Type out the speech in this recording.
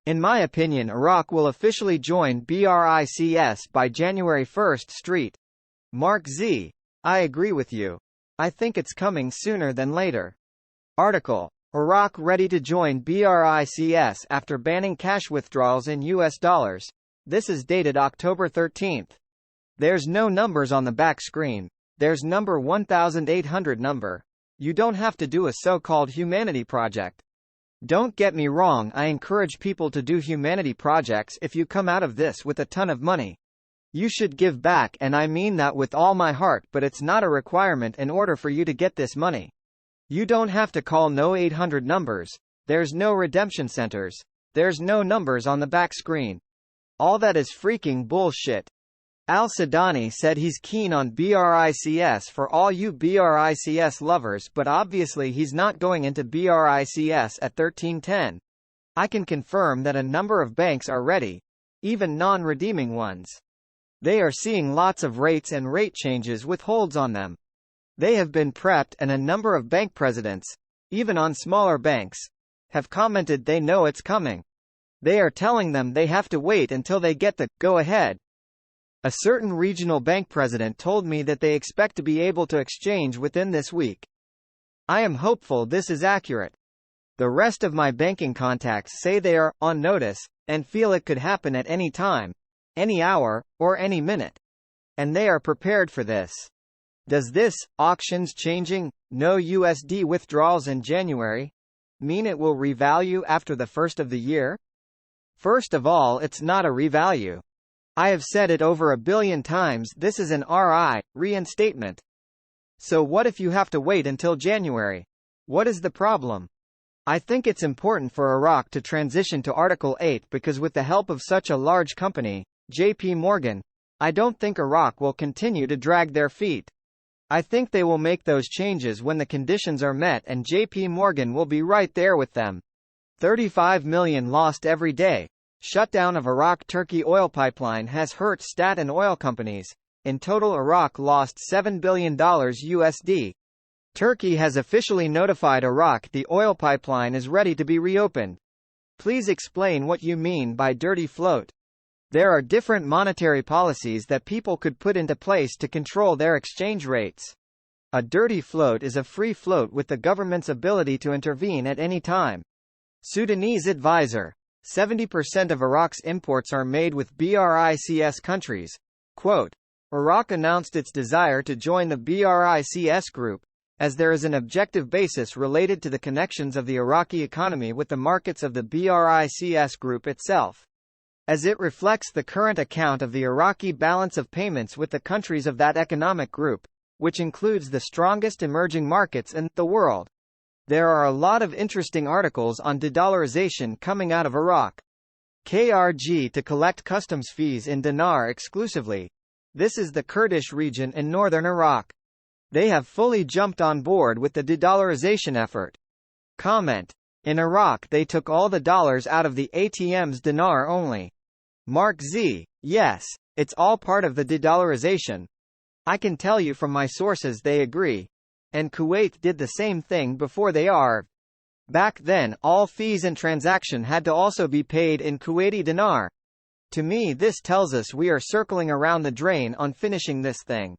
In my opinion, Iraq will officially join BRICS by January 1. Mark Z. I agree with you. I think it's coming sooner than later. Article. Iraq ready to join BRICS after banning cash withdrawals in US dollars. This is dated October 13. There's no numbers on the back screen. There's number 1800 number. You don't have to do a so-called humanity project. Don't get me wrong, I encourage people to do humanity projects if you come out of this with a ton of money. You should give back, and I mean that with all my heart, but it's not a requirement in order for you to get this money. You don't have to call no 800 numbers. There's no redemption centers. There's no numbers on the back screen. All that is freaking bullshit. Al-Sadani said he's keen on BRICS for all you BRICS lovers, but obviously he's not going into BRICS at 1310. I can confirm that a number of banks are ready, even non-redeeming ones. They are seeing lots of rates and rate changes with holds on them. They have been prepped, and a number of bank presidents, even on smaller banks, have commented they know it's coming. They are telling them they have to wait until they get the go-ahead. A certain regional bank president told me that they expect to be able to exchange within this week. I am hopeful this is accurate. The rest of my banking contacts say they are on notice, and feel it could happen at any time, any hour, or any minute. And they are prepared for this. Does this, auctions changing, no USD withdrawals in January, mean it will revalue after the first of the year? First of all, it's not a revalue. I have said it over 1 billion times, this is an reinstatement. So what if you have to wait until January? What is the problem? I think it's important for Iraq to transition to Article 8 because with the help of such a large company, JP Morgan, I don't think Iraq will continue to drag their feet. I think they will make those changes when the conditions are met, and JP Morgan will be right there with them. 35 million lost every day. Shutdown of Iraq-Turkey oil pipeline has hurt stat and oil companies. In total, Iraq lost $7 billion USD. Turkey has officially notified Iraq the oil pipeline is ready to be reopened. Please explain what you mean by dirty float. There are different monetary policies that people could put into place to control their exchange rates. A dirty float is a free float with the government's ability to intervene at any time. Sudanese advisor. 70% of Iraq's imports are made with BRICS countries. Quote, Iraq announced its desire to join the BRICS group, as there is an objective basis related to the connections of the Iraqi economy with the markets of the BRICS group itself, as it reflects the current account of the Iraqi balance of payments with the countries of that economic group, which includes the strongest emerging markets in the world. There are a lot of interesting articles on de-dollarization coming out of Iraq. KRG to collect customs fees in dinar exclusively. This is the Kurdish region in northern Iraq. They have fully jumped on board with the de-dollarization effort. Comment. In Iraq they took all the dollars out of the ATMs dinar only. Mark Z. Yes, it's all part of the de-dollarization. I can tell you from my sources they agree. And Kuwait did the same thing before they are. Back then, all fees and transaction had to also be paid in Kuwaiti dinar. To me this tells us we are circling around the drain on finishing this thing.